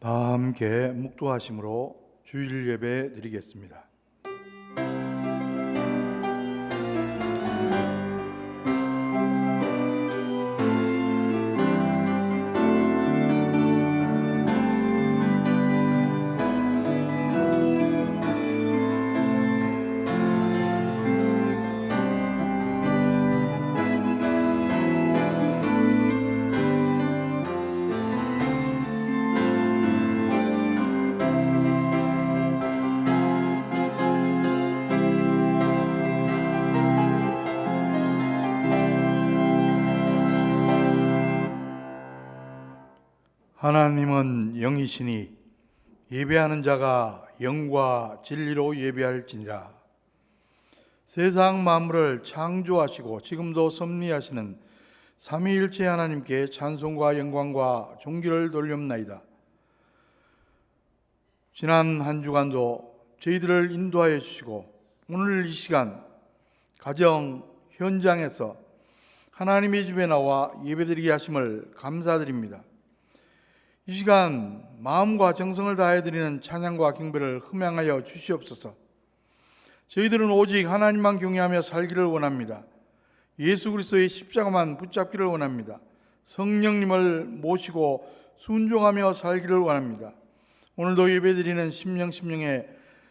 다 함께 묵도하심으로 주일 예배 드리겠습니다. 하나님은 영이시니 예배하는 자가 영과 진리로 예배할지니라. 세상 만물을 창조하시고 지금도 섭리하시는 삼위일체 하나님께 찬송과 영광과 존귀를 돌리옵나이다. 지난 한 주간도 저희들을 인도하여 주시고 오늘 이 시간 가정 현장에서 하나님의 집에 나와 예배드리게 하심을 감사드립니다. 이 시간 마음과 정성을 다해 드리는 찬양과 경배를 흠양하여 주시옵소서. 저희들은 오직 하나님만 경외하며 살기를 원합니다. 예수 그리스도의 십자가만 붙잡기를 원합니다. 성령님을 모시고 순종하며 살기를 원합니다. 오늘도 예배드리는 심령에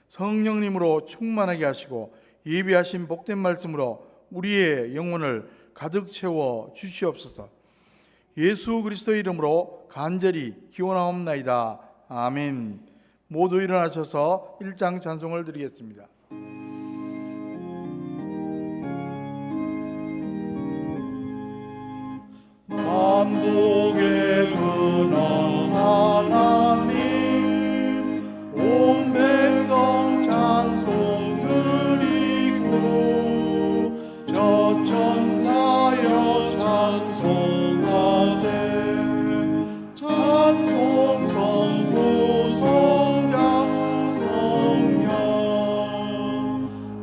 성령님으로 충만하게 하시고 예비하신 복된 말씀으로 우리의 영혼을 가득 채워 주시옵소서. 예수 그리스도의 이름으로 간절히 기원하옵나이다. 아멘. 모두 일어나셔서 1장 찬송을 드리겠습니다. 만복의 근원 하나님, 온 백성 찬송 드리고 저 천사여 찬송하세. 찬송 성부 성자 성령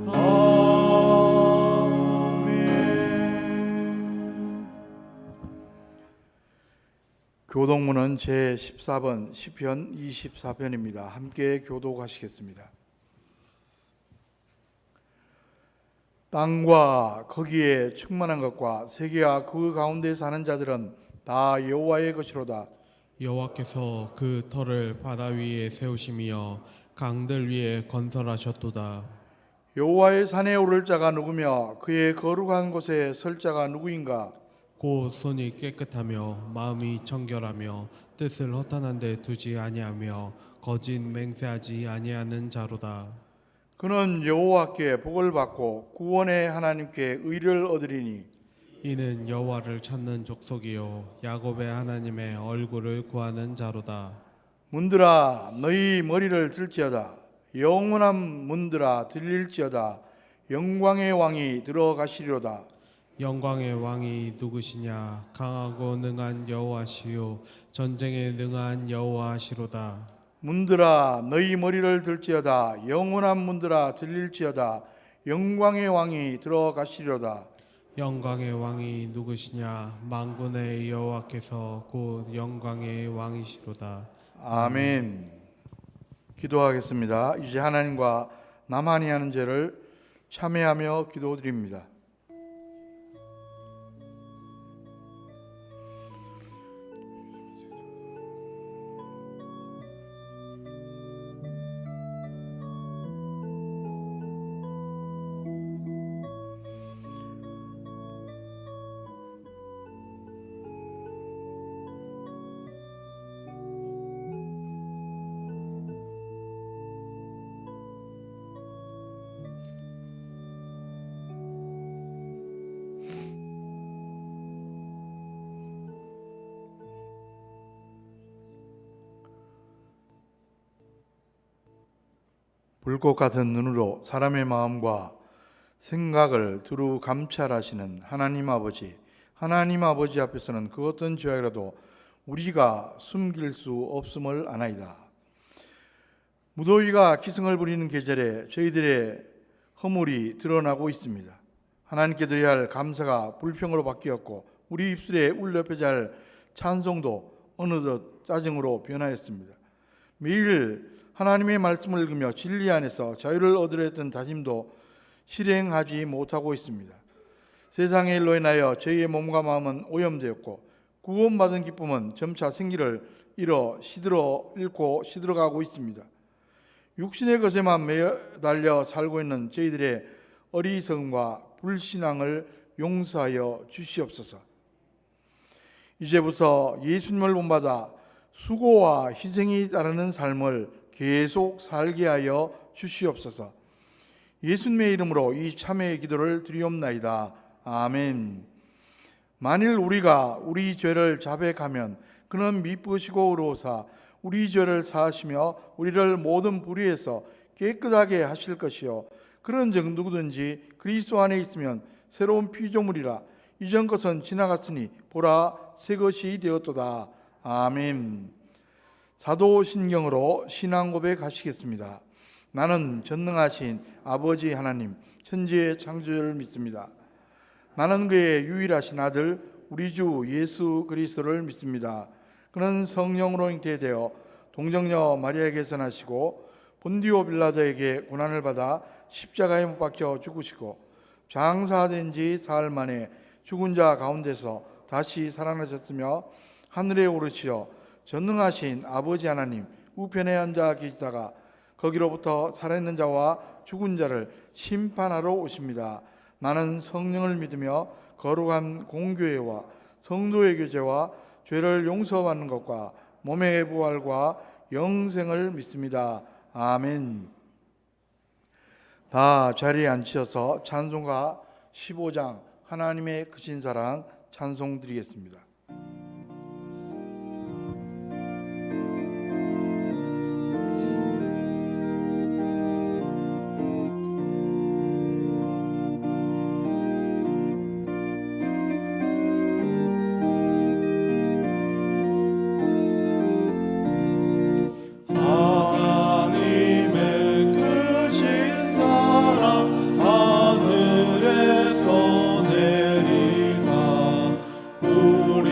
아멘. 교독문은 제14번 시편 24편입니다. 함께 교독하시겠습니다. 땅과 거기에 충만한 것과 세계와 그 가운데 사는 자들은 다 여호와의 것이로다. 여호와께서 그 터를 바다 위에 세우시며 강들 위에 건설하셨도다. 여호와의 산에 오를 자가 누구며 그의 거룩한 곳에 설 자가 누구인가? 곧 손이 깨끗하며 마음이 청결하며 뜻을 허탄한 데 두지 아니하며 거짓 맹세하지 아니하는 자로다. 그는 여호와께 복을 받고 구원의 하나님께 의를 얻으리니 이는 여호와를 찾는 족속이요 야곱의 하나님의 얼굴을 구하는 자로다. 문들아 너희 머리를 들지어다. 영원한 문들아 들릴지어다. 영광의 왕이 들어가시리로다. 영광의 왕이 누구시냐? 강하고 능한 여호와시요 전쟁에 능한 여호와시로다. 문들아 너희 머리를 들지어다. 영원한 문들아 들릴지어다. 영광의 왕이 들어가시리로다. 영광의 왕이 누구시냐? 만군의 여호와께서 곧 영광의 왕이시로다. 아멘. 기도하겠습니다. 이제 하나님과 나만이 하는 죄를 참회하며 기도드립니다. 불꽃 같은 눈으로 사람의 마음과 생각을 두루 감찰하시는 하나님 아버지 앞에서는 그 어떤 죄악이라도 우리가 숨길 수 없음을 아나이다. 무더위가 기승을 부리는 계절에 저희들의 허물이 드러나고 있습니다. 하나님께 드려야 할 감사가 불평으로 바뀌었고 우리 입술에 울려 퍼질 찬송도 어느덧 짜증으로 변하였습니다. 매일 하나님의 말씀을 읽으며 진리 안에서 자유를 얻으려 했던 다짐도 실행하지 못하고 있습니다. 세상의 일로 인하여 저희의 몸과 마음은 오염되었고 구원받은 기쁨은 점차 생기를 잃고 시들어가고 있습니다. 육신의 것에만 매달려 살고 있는 저희들의 어리석음과 불신앙을 용서하여 주시옵소서. 이제부터 예수님을 본받아 수고와 희생이 따르는 삶을 계속 살게 하여 주시옵소서. 예수님의 이름으로 이 참회의 기도를 드리옵나이다. 아멘. 만일 우리가 우리 죄를 자백하면 그는 미쁘시고 의로우사 우리 죄를 사하시며 우리를 모든 불의에서 깨끗하게 하실 것이요 그런즉 누구든지 그리스도 안에 있으면 새로운 피조물이라 이전 것은 지나갔으니 보라 새 것이 되었도다. 아멘. 사도신경으로 신앙 고백하시겠습니다. 나는 전능하신 아버지 하나님 천지의 창조주를 믿습니다. 나는 그의 유일하신 아들 우리 주 예수 그리스도를 믿습니다. 그는 성령으로 잉태되어 동정녀 마리아에게서 나시고 본디오 빌라도에게 고난을 받아 십자가에 못 박혀 죽으시고 장사된 지 사흘 만에 죽은 자 가운데서 다시 살아나셨으며 하늘에 오르시어 전능하신 아버지 하나님 우편에 앉아 계시다가 거기로부터 살아있는 자와 죽은 자를 심판하러 오십니다. 나는 성령을 믿으며 거룩한 공교회와 성도의 교제와 죄를 용서받는 것과 몸의 부활과 영생을 믿습니다. 아멘. 다 자리에 앉으셔서 찬송가 15장 하나님의 크신 사랑 찬송 드리겠습니다. 우리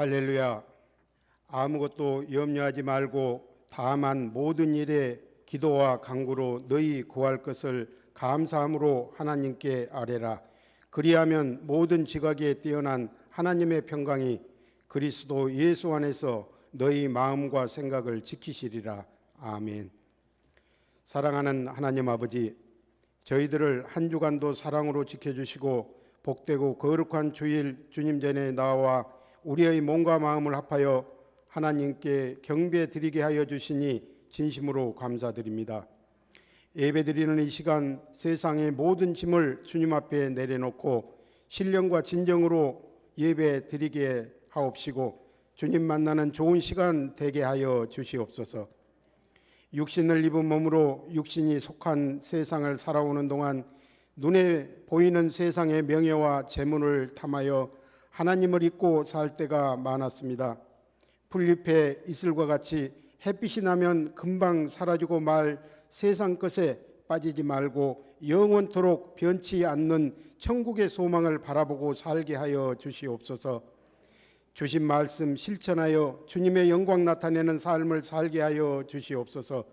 할렐루야. 아무것도 염려하지 말고 다만 모든 일에 기도와 간구로 너희 구할 것을 감사함으로 하나님께 아뢰라. 그리하면 모든 지각에 뛰어난 하나님의 평강이 그리스도 예수 안에서 너희 마음과 생각을 지키시리라. 아멘. 사랑하는 하나님 아버지, 저희들을 한 주간도 사랑으로 지켜주시고 복되고 거룩한 주일 주님 전에 나와 우리의 몸과 마음을 합하여 하나님께 경배 드리게 하여 주시니 진심으로 감사드립니다. 예배드리는 이 시간 세상의 모든 짐을 주님 앞에 내려놓고 신령과 진정으로 예배 드리게 하옵시고 주님 만나는 좋은 시간 되게 하여 주시옵소서. 육신을 입은 몸으로 육신이 속한 세상을 살아오는 동안 눈에 보이는 세상의 명예와 재물을 탐하여 하나님을 잊고 살 때가 많았습니다. 풀잎의 이슬과 같이 햇빛이 나면 금방 사라지고 말 세상 것에 빠지지 말고 영원토록 변치 않는 천국의 소망을 바라보고 살게 하여 주시옵소서. 주신 말씀 실천하여 주님의 영광 나타내는 삶을 살게 하여 주시옵소서.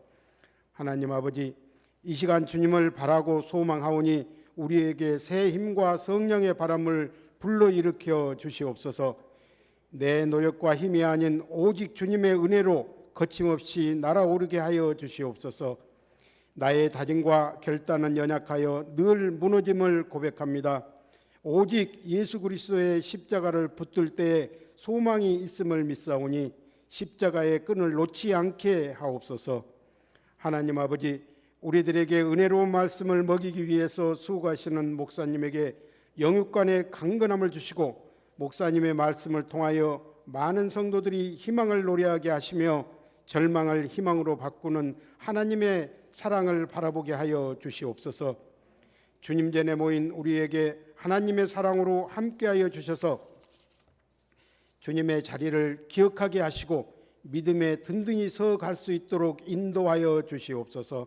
하나님 아버지, 이 시간 주님을 바라고 소망하오니 우리에게 새 힘과 성령의 바람을 불러일으켜 주시옵소서. 내 노력과 힘이 아닌 오직 주님의 은혜로 거침없이 날아오르게 하여 주시옵소서. 나의 다짐과 결단은 연약하여 늘 무너짐을 고백합니다. 오직 예수 그리스도의 십자가를 붙들 때에 소망이 있음을 믿사오니 십자가의 끈을 놓지 않게 하옵소서. 하나님 아버지, 우리들에게 은혜로운 말씀을 먹이기 위해서 수고하시는 목사님에게 영육간의 강건함을 주시고 목사님의 말씀을 통하여 많은 성도들이 희망을 노래하게 하시며 절망을 희망으로 바꾸는 하나님의 사랑을 바라보게 하여 주시옵소서. 주님 전에 모인 우리에게 하나님의 사랑으로 함께하여 주셔서 주님의 자리를 기억하게 하시고 믿음에 든든히 서 갈 수 있도록 인도하여 주시옵소서.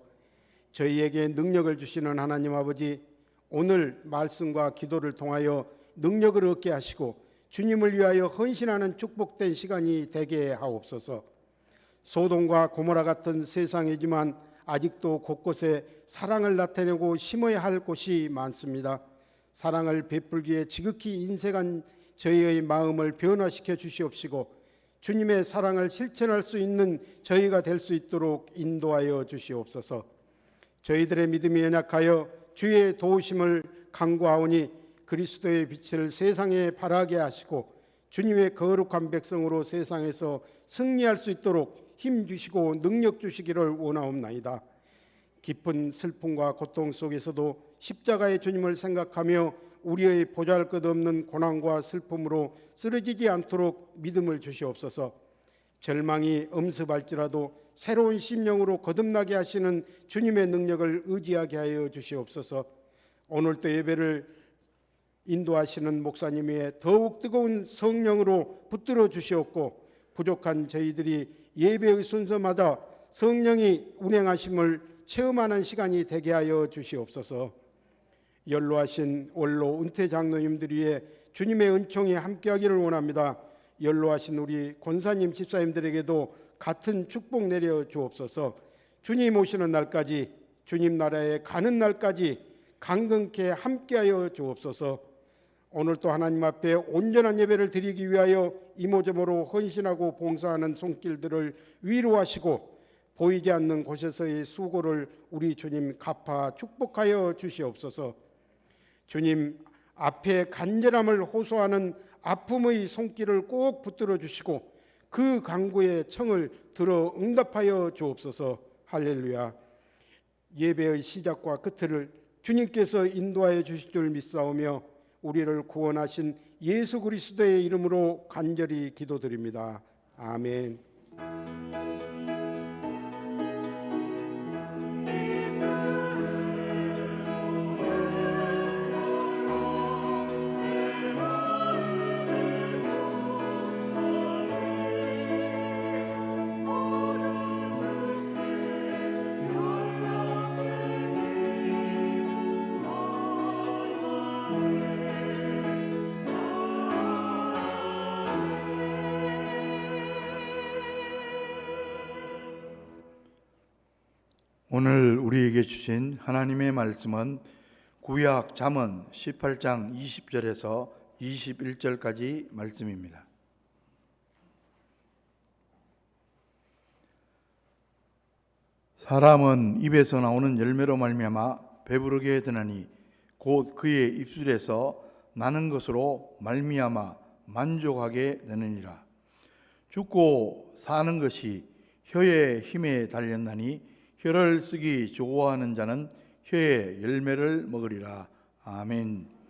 저희에게 능력을 주시는 하나님 아버지, 오늘 말씀과 기도를 통하여 능력을 얻게 하시고 주님을 위하여 헌신하는 축복된 시간이 되게 하옵소서. 소돔과 고모라 같은 세상이지만 아직도 곳곳에 사랑을 나타내고 심어야 할 곳이 많습니다. 사랑을 베풀기에 지극히 인색한 저희의 마음을 변화시켜 주시옵시고 주님의 사랑을 실천할 수 있는 저희가 될 수 있도록 인도하여 주시옵소서. 저희들의 믿음이 연약하여 주의 도우심을 간구하오니 그리스도의 빛을 세상에 발하게 하시고 주님의 거룩한 백성으로 세상에서 승리할 수 있도록 힘 주시고 능력 주시기를 원하옵나이다. 깊은 슬픔과 고통 속에서도 십자가의 주님을 생각하며 우리의 보잘것없는 고난과 슬픔으로 쓰러지지 않도록 믿음을 주시옵소서. 절망이 엄습할지라도 새로운 심령으로 거듭나게 하시는 주님의 능력을 의지하게 하여 주시옵소서. 오늘도 예배를 인도하시는 목사님 위에 더욱 뜨거운 성령으로 붙들어 주시옵고 부족한 저희들이 예배의 순서마다 성령이 운행하심을 체험하는 시간이 되게 하여 주시옵소서. 연로하신 원로 은퇴 장로님들 위해 주님의 은총이 함께하기를 원합니다. 연로하신 우리 권사님 집사님들에게도 같은 축복 내려 주옵소서. 주님 오시는 날까지, 주님 나라에 가는 날까지 강건케 함께하여 주옵소서. 오늘 또 하나님 앞에 온전한 예배를 드리기 위하여 이모저모로 헌신하고 봉사하는 손길들을 위로하시고 보이지 않는 곳에서의 수고를 우리 주님 갚아 축복하여 주시옵소서. 주님 앞에 간절함을 호소하는 아픔의 손길을 꼭 붙들어 주시고 그 간구의 청을 들어 응답하여 주옵소서. 할렐루야. 예배의 시작과 끝을 주님께서 인도하여 주실 줄 믿사오며 우리를 구원하신 예수 그리스도의 이름으로 간절히 기도드립니다. 아멘. 오늘 우리에게 주신 하나님의 말씀은 구약 잠언 18장 20절에서 21절까지 말씀입니다. 사람은 입에서 나오는 열매로 말미암아 배부르게 되나니 곧 그의 입술에서 나는 것으로 말미암아 만족하게 되느니라. 죽고 사는 것이 혀의 힘에 달렸나니 혀를 쓰기 좋아하는 자는 혀의 열매를 먹으리라. 아멘.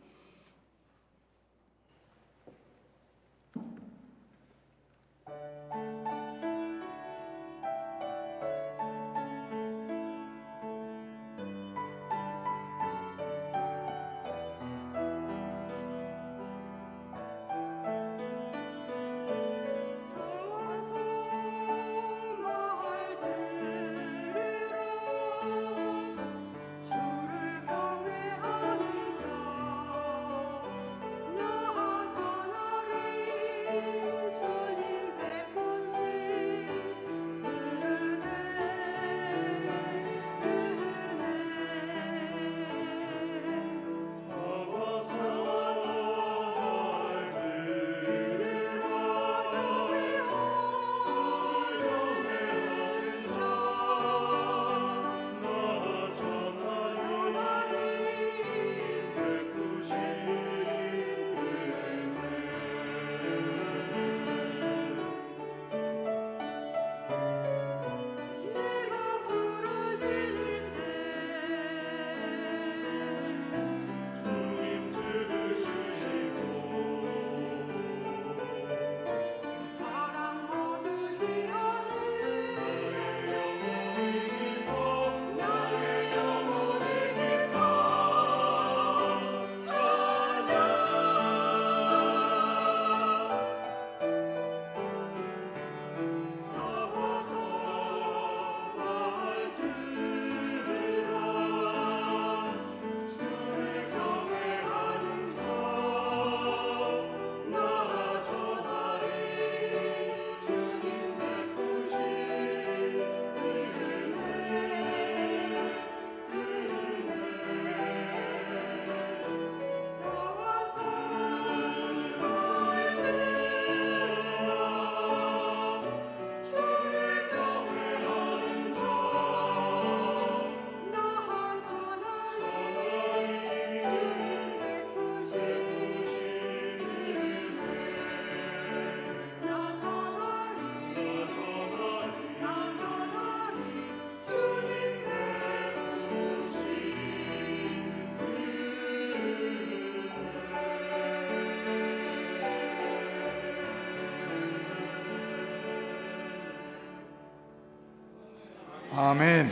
아멘.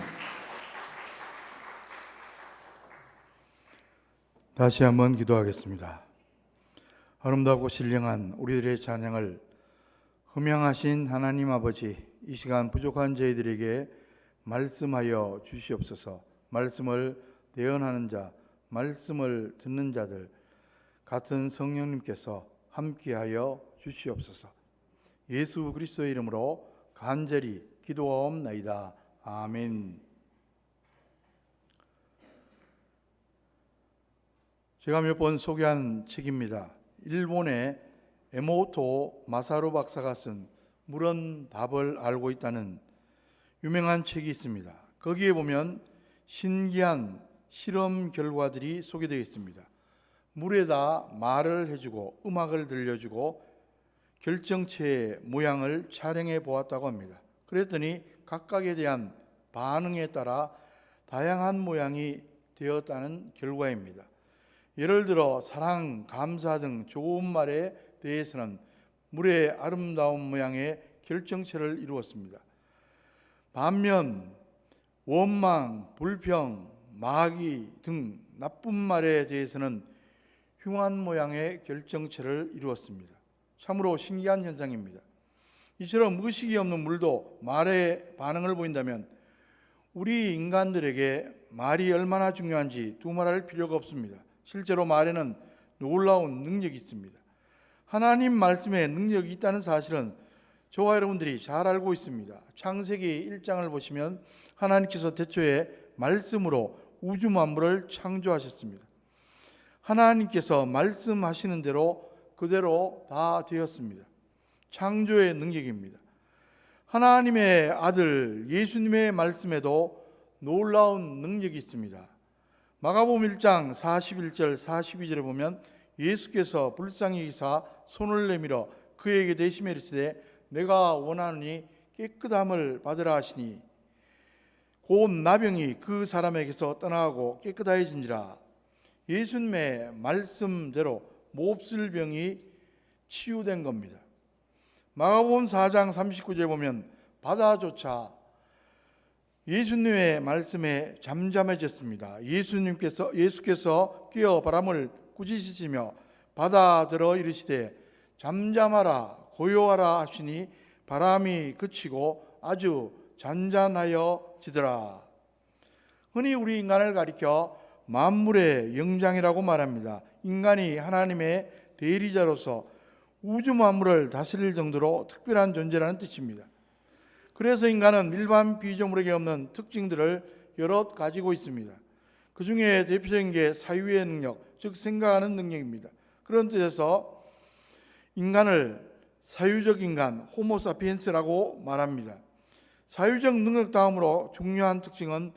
다시 한번 기도하겠습니다. 아름답고 신령한 우리들의 찬양을 흠양하신 하나님 아버지, 이 시간 부족한 저희들에게 말씀하여 주시옵소서. 말씀을 대언하는 자, 말씀을 듣는 자들 같은 성령님께서 함께하여 주시옵소서. 예수 그리스도의 이름으로 간절히 기도하옵나이다. 아멘. 제가 몇 번 소개한 책입니다. 일본의 에모토 마사루 박사가 쓴 물은 답을 알고 있다는 유명한 책이 있습니다. 거기에 보면 신기한 실험 결과들이 소개되어 있습니다. 물에다 말을 해주고 음악을 들려주고 결정체의 모양을 촬영해 보았다고 합니다. 그랬더니 각각에 대한 반응에 따라 다양한 모양이 되었다는 결과입니다. 예를 들어 사랑, 감사 등 좋은 말에 대해서는 물의 아름다운 모양의 결정체를 이루었습니다. 반면 원망, 불평, 마귀 등 나쁜 말에 대해서는 흉한 모양의 결정체를 이루었습니다. 참으로 신기한 현상입니다. 이처럼 의식이 없는 물도 말에 반응을 보인다면 우리 인간들에게 말이 얼마나 중요한지 두말할 필요가 없습니다. 실제로 말에는 놀라운 능력이 있습니다. 하나님 말씀에 능력이 있다는 사실은 저와 여러분들이 잘 알고 있습니다. 창세기 1장을 보시면 하나님께서 태초에 말씀으로 우주 만물을 창조하셨습니다. 하나님께서 말씀하시는 대로 그대로 다 되었습니다. 창조의 능력입니다. 하나님의 아들 예수님의 말씀에도 놀라운 능력이 있습니다. 마가복음 1장 41절 42절에 보면 예수께서 불쌍히 여기사 손을 내밀어 그에게 대시며 이르시되 내가 원하노니 깨끗함을 받으라 하시니 곧 나병이 그 사람에게서 떠나가고 깨끗하여진지라. 예수님의 말씀대로 몹쓸 병이 치유된 겁니다. 마가복음 4장 39절에 보면 바다조차 예수님의 말씀에 잠잠해졌습니다. 예수께서 깨어 바람을 꾸짖으시며 바다들어 이르시되 잠잠하라 고요하라 하시니 바람이 그치고 아주 잔잔하여지더라. 흔히 우리 인간을 가리켜 만물의 영장이라고 말합니다. 인간이 하나님의 대리자로서 우주 만물을 다스릴 정도로 특별한 존재라는 뜻입니다. 그래서 인간은 일반 피조물에게 없는 특징들을 여럿 가지고 있습니다. 그 중에 대표적인 게 사유의 능력, 즉 생각하는 능력입니다. 그런 뜻에서 인간을 사유적 인간, 호모사피엔스라고 말합니다. 사유적 능력 다음으로 중요한 특징은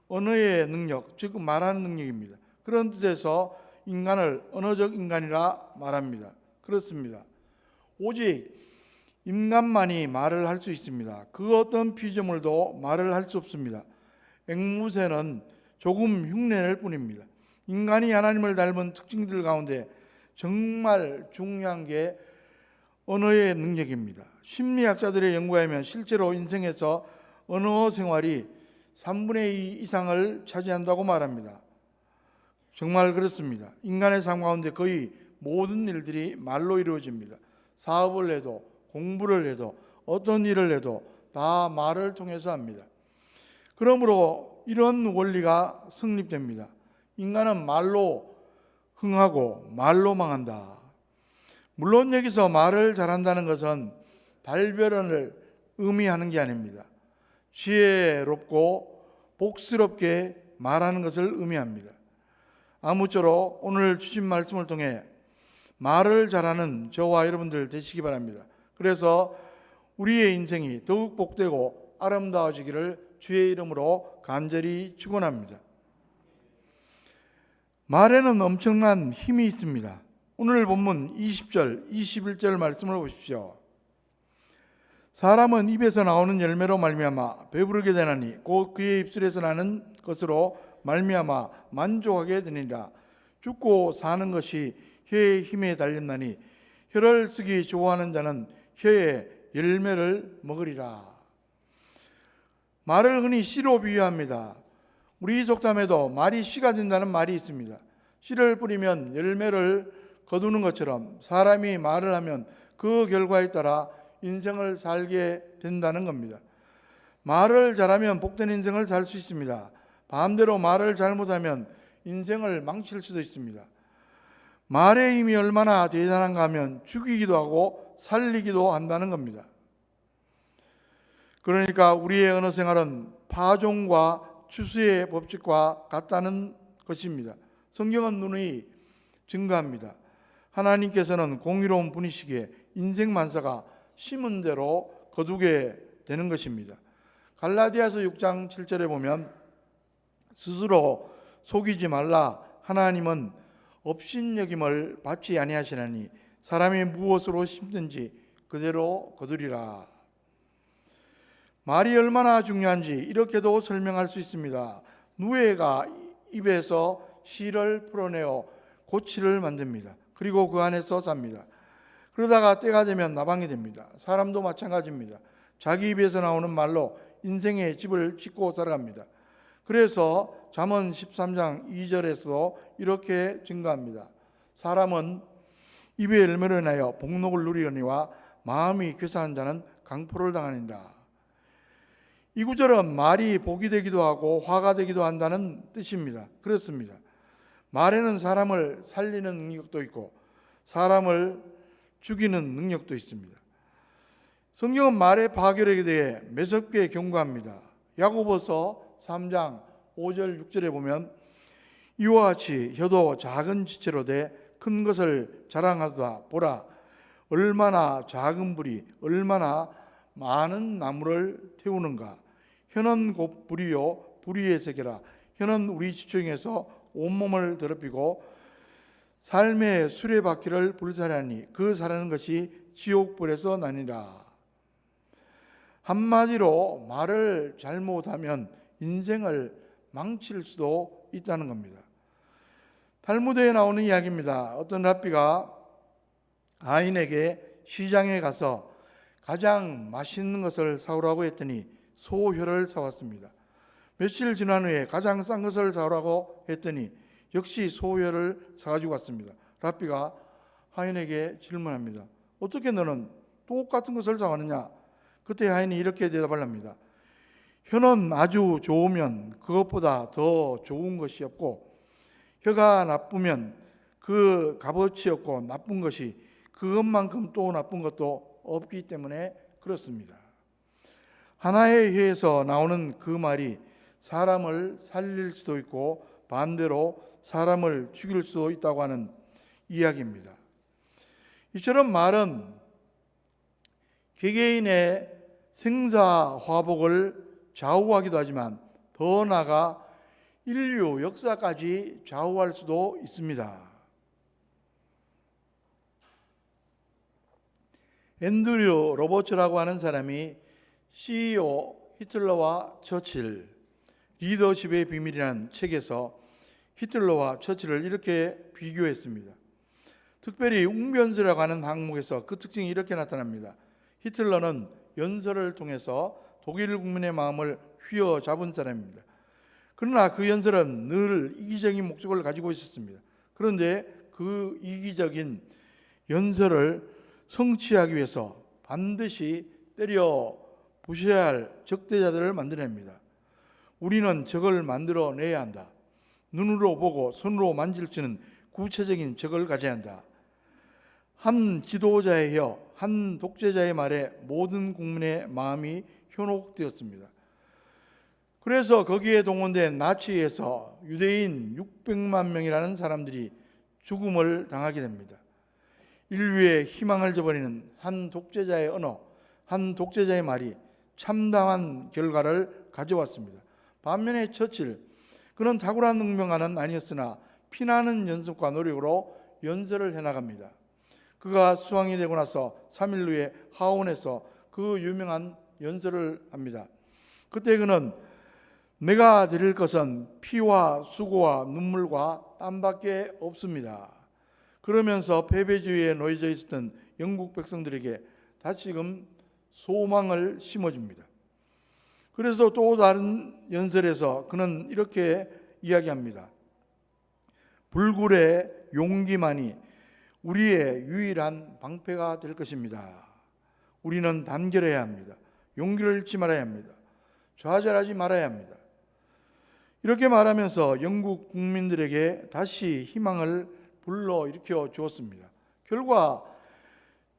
언어의 능력, 즉 말하는 능력입니다. 그런 뜻에서 인간을 언어적 인간이라 말합니다. 그렇습니다. 오직 인간만이 말을 할 수 있습니다. 그 어떤 피조물도 말을 할 수 없습니다. 앵무새는 조금 흉내낼 뿐입니다. 인간이 하나님을 닮은 특징들 가운데 정말 중요한 게 언어의 능력입니다. 심리학자들의 연구에 의하면 실제로 인생에서 언어 생활이 3분의 2 이상을 차지한다고 말합니다. 정말 그렇습니다. 인간의 삶 가운데 거의 모든 일들이 말로 이루어집니다. 사업을 해도 공부를 해도 어떤 일을 해도 다 말을 통해서 합니다. 그러므로 이런 원리가 성립됩니다. 인간은 말로 흥하고 말로 망한다. 물론 여기서 말을 잘한다는 것은 달별언을 의미하는 게 아닙니다. 지혜롭고 복스럽게 말하는 것을 의미합니다. 아무쪼록 오늘 주신 말씀을 통해 말을 잘하는 저와 여러분들 되시기 바랍니다. 그래서 우리의 인생이 더욱 복되고 아름다워지기를 주의 이름으로 간절히 축원합니다. 말에는 엄청난 힘이 있습니다. 오늘 본문 20절, 21절 말씀을 보십시오. 사람은 입에서 나오는 열매로 말미암아 배부르게 되나니 곧 그의 입술에서 나는 것으로 말미암아 만족하게 되니라. 죽고 사는 것이 혀의 힘에 달렸나니 혀를 쓰기 좋아하는 자는 혀의 열매를 먹으리라. 말을 흔히 씨로 비유합니다. 우리 속담에도 말이 씨가 된다는 말이 있습니다. 씨를 뿌리면 열매를 거두는 것처럼 사람이 말을 하면 그 결과에 따라 인생을 살게 된다는 겁니다. 말을 잘하면 복된 인생을 살 수 있습니다. 반대로 말을 잘못하면 인생을 망칠 수도 있습니다. 말의 힘이 얼마나 대단한가 하면 죽이기도 하고 살리기도 한다는 겁니다. 그러니까 우리의 언어 생활은 파종과 추수의 법칙과 같다는 것입니다. 성경은 누누이 증거합니다. 하나님께서는 공의로운 분이시기에 인생 만사가 심은 대로 거두게 되는 것입니다. 갈라디아서 6장 7절에 보면 스스로 속이지 말라. 하나님은 업신여김을 받지 아니하시나니 사람이 무엇으로 심든지 그대로 거두리라. 말이 얼마나 중요한지 이렇게도 설명할 수 있습니다. 누에가 입에서 씨를 풀어내어 고치를 만듭니다. 그리고 그 안에서 삽니다. 그러다가 때가 되면 나방이 됩니다. 사람도 마찬가지입니다. 자기 입에서 나오는 말로 인생의 집을 짓고 살아갑니다. 그래서 잠언 13장 2절에서 이렇게 증거합니다. 사람은 입의 열매로 인하여 복록을 누리거니와 마음이 괴사한 자는 강포를 당하니라. 이 구절은 말이 복이 되기도 하고 화가 되기도 한다는 뜻입니다. 그렇습니다. 말에는 사람을 살리는 능력도 있고 사람을 죽이는 능력도 있습니다. 성경은 말의 파괴력에 대해 매섭게 경고합니다. 야고보서 3장 5절 6절에 보면 이와 같이 혀도 작은 지체로 돼 큰 것을 자랑하다 보라. 얼마나 작은 불이 얼마나 많은 나무를 태우는가. 혀는 곧 불이요 불의의 세계라. 혀는 우리 지중에서 온몸을 더럽히고 삶의 수레바퀴를 불살하니 그 사라는 것이 지옥불에서 나니라. 한마디로 말을 잘못하면 인생을 망칠 수도 있다는 겁니다. 탈무드에 나오는 이야기입니다. 어떤 랍비가 아인에게 시장에 가서 가장 맛있는 것을 사오라고 했더니 소혀를 사왔습니다. 며칠 지난 후에 가장 싼 것을 사오라고 했더니 역시 소혀를 사가지고 왔습니다. 랍비가 하인에게 질문합니다. 어떻게 너는 똑같은 것을 사왔느냐? 그때 하인이 이렇게 대답을 합니다. 혀는 아주 좋으면 그것보다 더 좋은 것이 없고 혀가 나쁘면 그 값어치 없고 나쁜 것이 그것만큼 또 나쁜 것도 없기 때문에 그렇습니다. 하나의 혀에서 나오는 그 말이 사람을 살릴 수도 있고 반대로 사람을 죽일 수도 있다고 하는 이야기입니다. 이처럼 말은 개개인의 생사화복을 좌우하기도 하지만 더 나아가 인류 역사까지 좌우할 수도 있습니다. 앤드류 로버츠라고 하는 사람이 CEO 히틀러와 처칠, 리더십의 비밀이라는 책에서 히틀러와 처칠을 이렇게 비교했습니다. 특별히 웅변설이라고 하는 항목에서 그 특징이 이렇게 나타납니다. 히틀러는 연설을 통해서 독일 국민의 마음을 휘어잡은 사람입니다. 그러나 그 연설은 늘 이기적인 목적을 가지고 있었습니다. 그런데 그 이기적인 연설을 성취하기 위해서 반드시 때려 부셔야 할 적대자들을 만들어냅니다. 우리는 적을 만들어내야 한다. 눈으로 보고 손으로 만질 수 있는 구체적인 적을 가져야 한다. 한 지도자의 혀, 한 독재자의 말에 모든 국민의 마음이 현혹되었습니다. 그래서 거기에 동원된 나치에서 유대인 600만 명이라는 사람들이 죽음을 당하게 됩니다. 인류의 희망을 저버리는 한 독재자의 언어, 한 독재자의 말이 참담한 결과를 가져왔습니다. 반면에 처칠, 그는 탁월한 능명가는 아니었으나 피나는 연습과 노력으로 연설을 해나갑니다. 그가 수왕이 되고 나서 3일 후에 하원에서 그 유명한 연설을 합니다. 그때 그는 내가 드릴 것은 피와 수고와 눈물과 땀밖에 없습니다. 그러면서 패배주의에 놓여져 있었던 영국 백성들에게 다시금 소망을 심어줍니다. 그래서 또 다른 연설에서 그는 이렇게 이야기합니다. 불굴의 용기만이 우리의 유일한 방패가 될 것입니다. 우리는 단결해야 합니다. 용기를 잃지 말아야 합니다. 좌절하지 말아야 합니다. 이렇게 말하면서 영국 국민들에게 다시 희망을 불러일으켜 주었습니다. 결과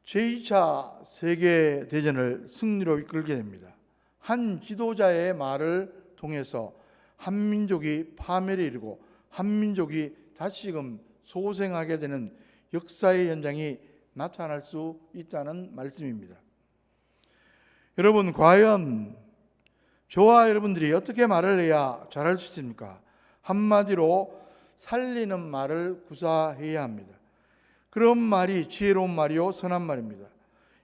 제2차 세계대전을 승리로 이끌게 됩니다. 한 지도자의 말을 통해서 한민족이 파멸에 이르고 한민족이 다시금 소생하게 되는 역사의 현장이 나타날 수 있다는 말씀입니다. 여러분, 과연 저와 여러분들이 어떻게 말을 해야 잘할 수 있습니까? 한마디로 살리는 말을 구사해야 합니다. 그런 말이 지혜로운 말이요 선한 말입니다.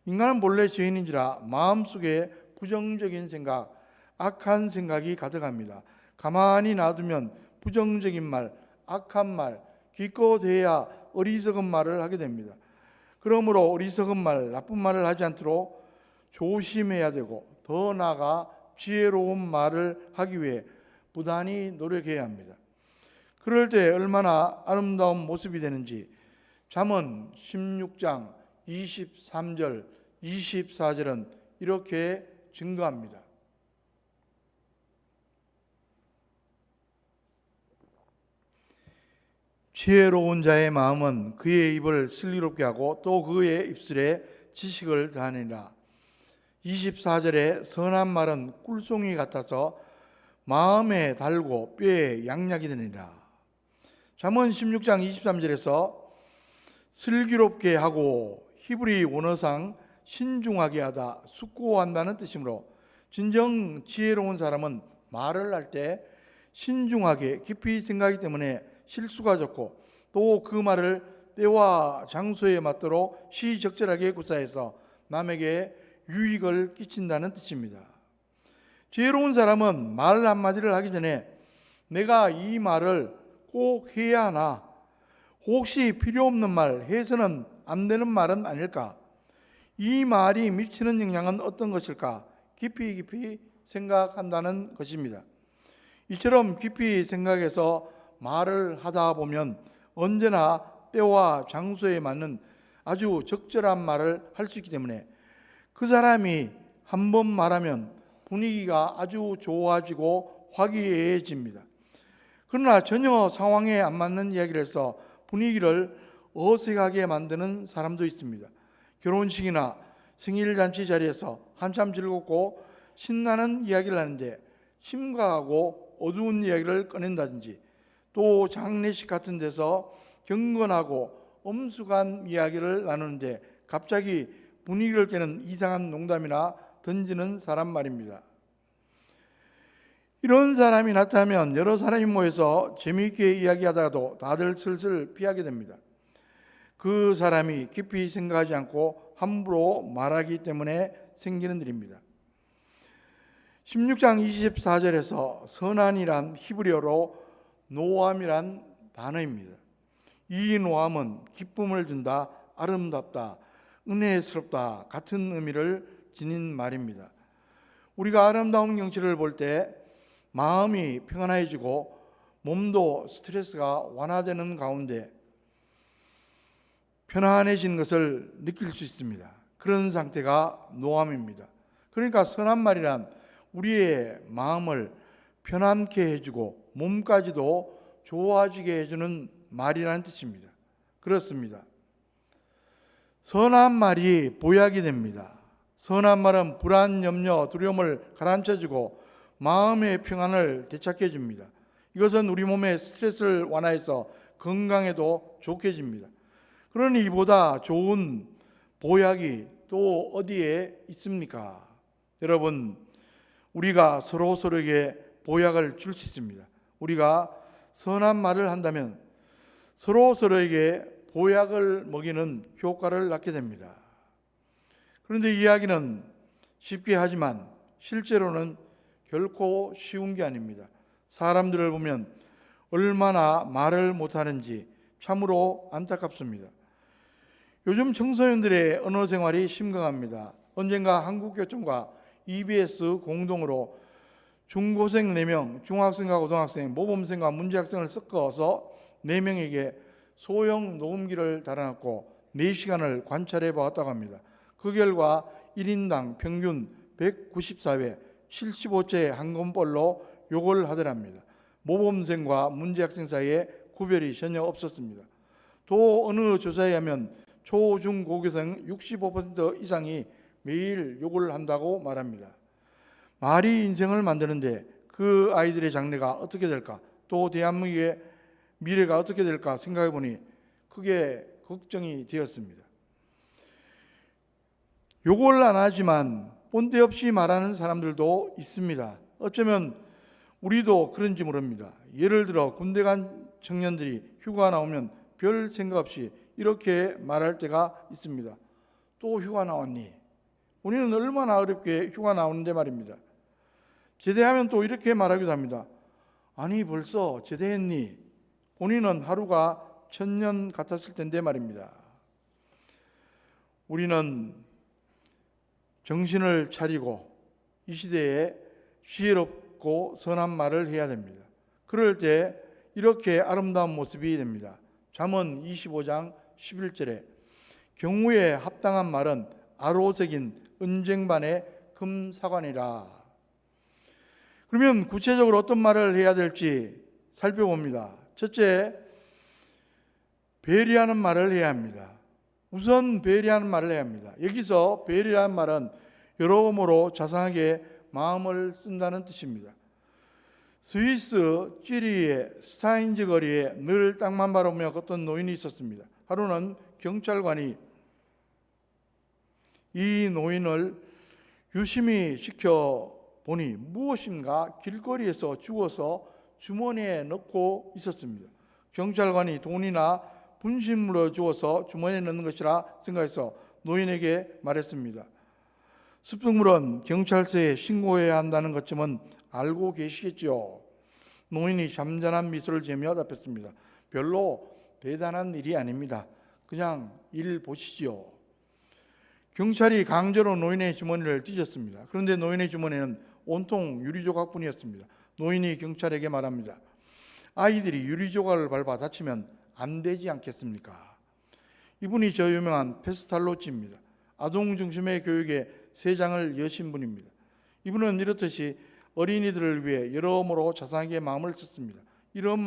인간은 본래 죄인인지라 마음속에 부정적인 생각, 악한 생각이 가득합니다. 가만히 놔두면 부정적인 말, 악한 말, 기껏해야 어리석은 말을 하게 됩니다. 그러므로 어리석은 말, 나쁜 말을 하지 않도록 조심해야 되고 더 나아가 지혜로운 말을 하기 위해 부단히 노력해야 합니다. 그럴 때 얼마나 아름다운 모습이 되는지 잠언 16장 23절, 24절은 이렇게 증거합니다. 지혜로운 자의 마음은 그의 입을 슬기롭게 하고 또 그의 입술에 지식을 더하느니라. 24절에 선한 말은 꿀송이 같아서 마음에 달고 뼈에 양약이 되니라. 잠언 16장 23절에서 슬기롭게 하고 히브리 원어상 신중하게 하다, 숙고한다는 뜻이므로 진정 지혜로운 사람은 말을 할 때 신중하게 깊이 생각하기 때문에 실수가 적고 또 그 말을 때와 장소에 맞도록 시적절하게 구사해서 남에게 유익을 끼친다는 뜻입니다. 지혜로운 사람은 말 한마디를 하기 전에 내가 이 말을 꼭 해야 하나, 혹시 필요 없는 말, 해서는 안 되는 말은 아닐까, 이 말이 미치는 영향은 어떤 것일까 깊이 생각한다는 것입니다. 이처럼 깊이 생각해서 말을 하다 보면 언제나 때와 장소에 맞는 아주 적절한 말을 할 수 있기 때문에 그 사람이 한 번 말하면 분위기가 아주 좋아지고 화기애애해집니다. 그러나 전혀 상황에 안 맞는 이야기를 해서 분위기를 어색하게 만드는 사람도 있습니다. 결혼식이나 생일잔치 자리에서 한참 즐겁고 신나는 이야기를 하는데 심각하고 어두운 이야기를 꺼낸다든지, 또 장례식 같은 데서 경건하고 엄숙한 이야기를 나누는데 갑자기 분위기를 깨는 이상한 농담이나 던지는 사람 말입니다. 이런 사람이 나타나면 여러 사람이 모여서 재미있게 이야기하다가도 다들 슬슬 피하게 됩니다. 그 사람이 깊이 생각하지 않고 함부로 말하기 때문에 생기는 일입니다. 16장 24절에서 선한이란 히브리어로 노암이란 단어입니다. 이 노암은 기쁨을 준다, 아름답다, 은혜스럽다 같은 의미를 지닌 말입니다. 우리가 아름다운 경치를 볼 때 마음이 평안해지고 몸도 스트레스가 완화되는 가운데 편안해진 것을 느낄 수 있습니다. 그런 상태가 노암입니다. 그러니까 선한 말이란 우리의 마음을 편안케 해주고 몸까지도 좋아지게 해주는 말이라는 뜻입니다. 그렇습니다. 선한 말이 보약이 됩니다. 선한 말은 불안, 염려, 두려움을 가라앉혀주고 마음의 평안을 되찾게 해줍니다. 이것은 우리 몸의 스트레스를 완화해서 건강에도 좋게 해줍니다. 그러니 이보다 좋은 보약이 또 어디에 있습니까? 여러분, 우리가 서로에게 보약을 줄 수 있습니다. 우리가 선한 말을 한다면 서로에게 보약을 먹이는 효과를 낳게 됩니다. 그런데 이야기는 쉽게 하지만 실제로는 결코 쉬운 게 아닙니다. 사람들을 보면 얼마나 말을 못하는지 참으로 안타깝습니다. 요즘 청소년들의 언어 생활이 심각합니다. 언젠가 한국교총과 EBS 공동으로 중고생 4명, 중학생과 고등학생, 모범생과 문제학생을 섞어서 4명에게 소형 녹음기를 달아놨고 4시간을 관찰해 보았다고 합니다. 그 결과 1인당 평균 194회 75채의 한권벌로 욕을 하더랍니다. 모범생과 문제학생 사이에 구별이 전혀 없었습니다. 또 어느 조사에 의하면 초, 중, 고교생 65% 이상이 매일 욕을 한다고 말합니다. 말이 인생을 만드는데 그 아이들의 장래가 어떻게 될까, 또 대한민국의 미래가 어떻게 될까 생각해 보니 크게 걱정이 되었습니다. 욕을 안 하지만 본때 없이 말하는 사람들도 있습니다. 어쩌면 우리도 그런지 모릅니다. 예를 들어 군대 간 청년들이 휴가 나오면 별 생각 없이 이렇게 말할 때가 있습니다. 또 휴가 나왔니? 우리는 얼마나 어렵게 휴가 나오는데 말입니다. 제대하면 또 이렇게 말하기도 합니다. 아니 벌써 제대했니? 본인은 하루가 1000년 같았을 텐데 말입니다. 우리는 정신을 차리고 이 시대에 지혜롭고 선한 말을 해야 됩니다. 그럴 때 이렇게 아름다운 모습이 됩니다. 잠언 25장 11절에 경우에 합당한 말은 아로새긴 은쟁반의 금사관이라. 그러면 구체적으로 어떤 말을 해야 될지 살펴봅니다. 첫째, 배려하는 말을 해야 합니다. 우선 배려하는 말을 해야 합니다. 여기서 배려하는 말은 여러모로 자상하게 마음을 쓴다는 뜻입니다. 스위스 쥐리히의 스타인즈 거리에 늘 땅만 바라보며 걷던 노인이 있었습니다. 하루는 경찰관이 이 노인을 유심히 지켜보니 무엇인가 길거리에서 주워서 주머니에 넣고 있었습니다. 경찰관이 돈이나 분신물을 주워서 주머니에 넣는 것이라 생각해서 노인에게 말했습니다. 습득물은 경찰서에 신고해야 한다는 것쯤은 알고 계시겠지요. 노인이 잠잠한 미소를 지으며 답했습니다. 별로 대단한 일이 아닙니다. 그냥 일 보시지요. 경찰이 강제로 노인의 주머니를 뒤졌습니다. 그런데 노인의 주머니는 온통 유리조각뿐이었습니다. 노인이 경찰에게 말합니다. 아이들이 유리조각을 밟아 다치면 안 되지 않겠습니까? 이분이 저 유명한 페스탈로치입니다. 아동 중심의 교육의 세장을 여신 분입니다. 이분은 이렇듯이 어린이들을 위해 여러모로 자상하게 마음을 썼습니다. 이런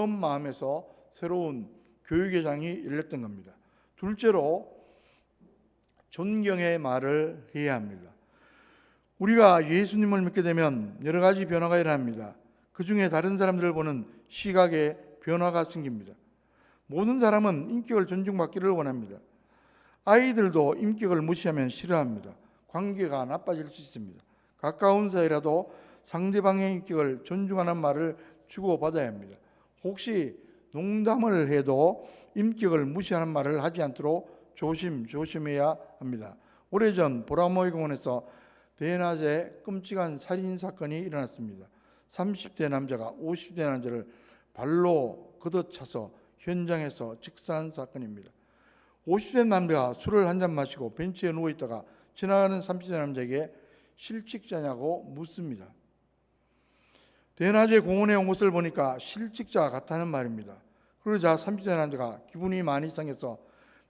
마음에서 새로운 교육의 장이 열렸던 겁니다. 둘째로 존경의 말을 해야 합니다. 우리가 예수님을 믿게 되면 여러 가지 변화가 일어납니다. 그 중에 다른 사람들을 보는 시각에 변화가 생깁니다. 모든 사람은 인격을 존중받기를 원합니다. 아이들도 인격을 무시하면 싫어합니다. 관계가 나빠질 수 있습니다. 가까운 사이라도 상대방의 인격을 존중하는 말을 주고받아야 합니다. 혹시 농담을 해도 인격을 무시하는 말을 하지 않도록 조심해야 합니다. 오래전 보라모이 공원에서 대낮에 끔찍한 살인사건이 일어났습니다. 30대 남자가 50대 남자를 발로 걷어차서 현장에서 즉사한 사건입니다. 50대 남자가 술을 한 잔 마시고 벤치에 누워있다가 지나가는 30대 남자에게 실직자냐고 묻습니다. 대낮에 공원에 온 것을 보니까 실직자 같다는 말입니다. 그러자 30대 남자가 기분이 많이 상해서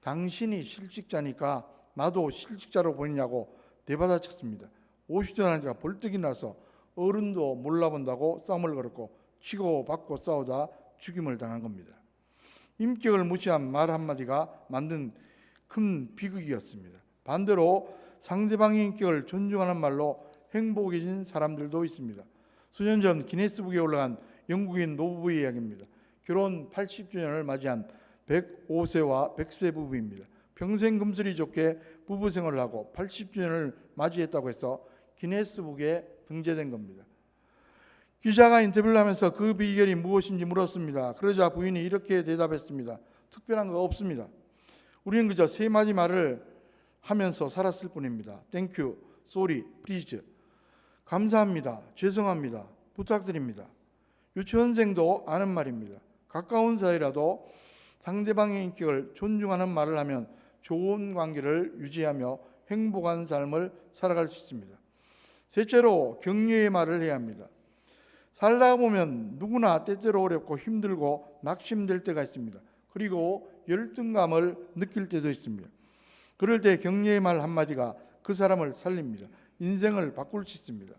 당신이 실직자니까 나도 실직자로 보이냐고 대받아쳤습니다. 50대 남자가 벌떡이 나서 어른도 몰라본다고 싸움을 걸었고 치고받고 싸우다 죽임을 당한 겁니다. 인격을 무시한 말 한마디가 만든 큰 비극이었습니다. 반대로 상대방의 인격을 존중하는 말로 행복해진 사람들도 있습니다. 수년 전 기네스북에 올라간 영국인 노부부의 이야기입니다. 결혼 80주년을 맞이한 105세와 100세 부부입니다. 평생 금슬이 좋게 부부 생활을 하고 80주년을 맞이했다고 해서 기네스북에 등재된 겁니다. 기자가 인터뷰를 하면서 그 비결이 무엇인지 물었습니다. 그러자 부인이 이렇게 대답했습니다. 특별한 거 없습니다. 우리는 그저 세 마디 말을 하면서 살았을 뿐입니다. Thank you, sorry, please. 감사합니다, 죄송합니다, 부탁드립니다. 유치원생도 아는 말입니다. 가까운 사이라도 상대방의 인격을 존중하는 말을 하면 좋은 관계를 유지하며 행복한 삶을 살아갈 수 있습니다. 셋째로 격려의 말을 해야 합니다. 살다가 보면 누구나 때때로 어렵고 힘들고 낙심될 때가 있습니다. 그리고 열등감을 느낄 때도 있습니다. 그럴 때 격려의 말 한마디가 그 사람을 살립니다. 인생을 바꿀 수 있습니다.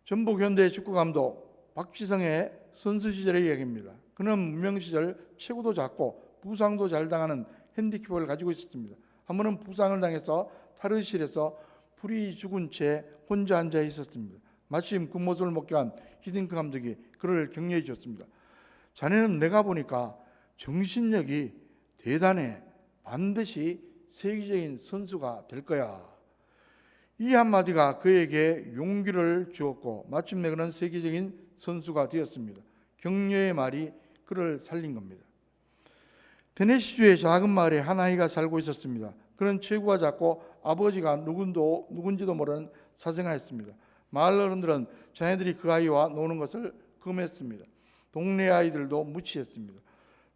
전북 현대 축구 감독 박지성의 선수 시절의 이야기입니다. 그는 무명 시절 체구도 작고 부상도 잘 당하는 핸디캡을 가지고 있었습니다. 한 번은 부상을 당해서 탈의실에서 풀이 죽은 채 혼자 앉아 있었습니다. 마침 그 모습을 목격한 히딩크 감독이 그를 격려해 주었습니다. 자네는 내가 보니까 정신력이 대단해. 반드시 세계적인 선수가 될 거야. 이 한마디가 그에게 용기를 주었고 마침내 그는 세계적인 선수가 되었습니다. 격려의 말이 그를 살린 겁니다. 테네시주의 작은 마을에 한 아이가 살고 있었습니다. 그는 체구가 작고 아버지가 누군지도 모르는 사생아였습니다. 마을 어른들은 자녀들이 그 아이와 노는 것을 금했습니다. 동네 아이들도 무시했습니다.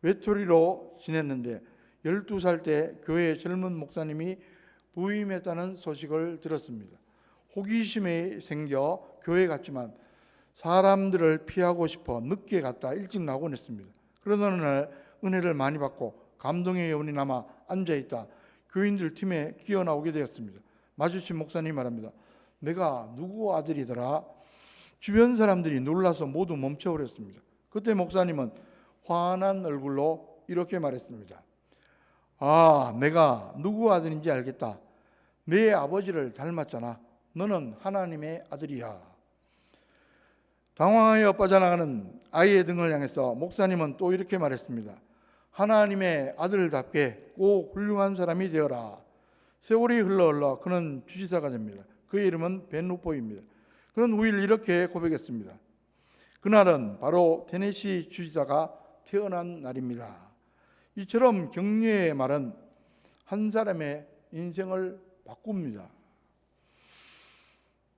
외톨이로 지냈는데 12살 때 교회의 젊은 목사님이 부임했다는 소식을 들었습니다. 호기심이 생겨 교회에 갔지만 사람들을 피하고 싶어 늦게 갔다 일찍 나오곤 했습니다. 그러던 어느 날 은혜를 많이 받고 감동의 여운이 남아 앉아있다 교인들 팀에 끼어나오게 되었습니다. 마주친 목사님이 말합니다. 내가 누구 아들이더라? 주변 사람들이 놀라서 모두 멈춰버렸습니다. 그때 목사님은 환한 얼굴로 이렇게 말했습니다. 아, 내가 누구 아들인지 알겠다. 내 아버지를 닮았잖아. 너는 하나님의 아들이야. 당황하여 빠져나가는 아이의 등을 향해서 목사님은 또 이렇게 말했습니다. 하나님의 아들답게 꼭 훌륭한 사람이 되어라. 세월이 흘러 그는 주지사가 됩니다. 그의 이름은 벤 후포입니다. 그는 5일 이렇게 고백했습니다. 그날은 바로 테네시 주지사가 태어난 날입니다. 이처럼 격려의 말은 한 사람의 인생을 바꿉니다.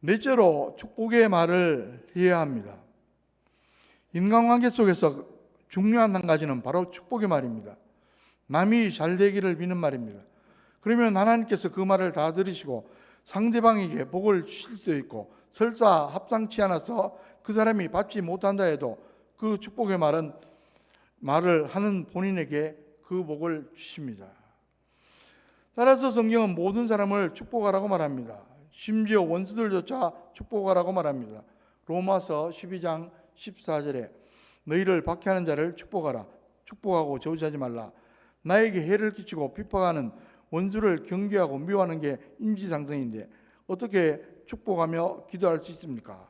넷째로 축복의 말을 해야 합니다. 인간관계 속에서 중요한 한 가지는 바로 축복의 말입니다. 남이 잘 되기를 비는 말입니다. 그러면 하나님께서 그 말을 다 들으시고 상대방에게 복을 주실 수도 있고, 설사 합당치 않아서 그 사람이 받지 못한다 해도 그 축복의 말을 하는 본인에게 그 복을 주십니다. 따라서 성경은 모든 사람을 축복하라고 말합니다. 심지어 원수들조차 축복하라고 말합니다. 로마서 12장 14절에 너희를 박해하는 자를 축복하라. 축복하고 저주하지 말라. 나에게 해를 끼치고 핍박하는 원수를 경계하고 미워하는 게 인지상정인데 어떻게 축복하며 기도할 수 있습니까?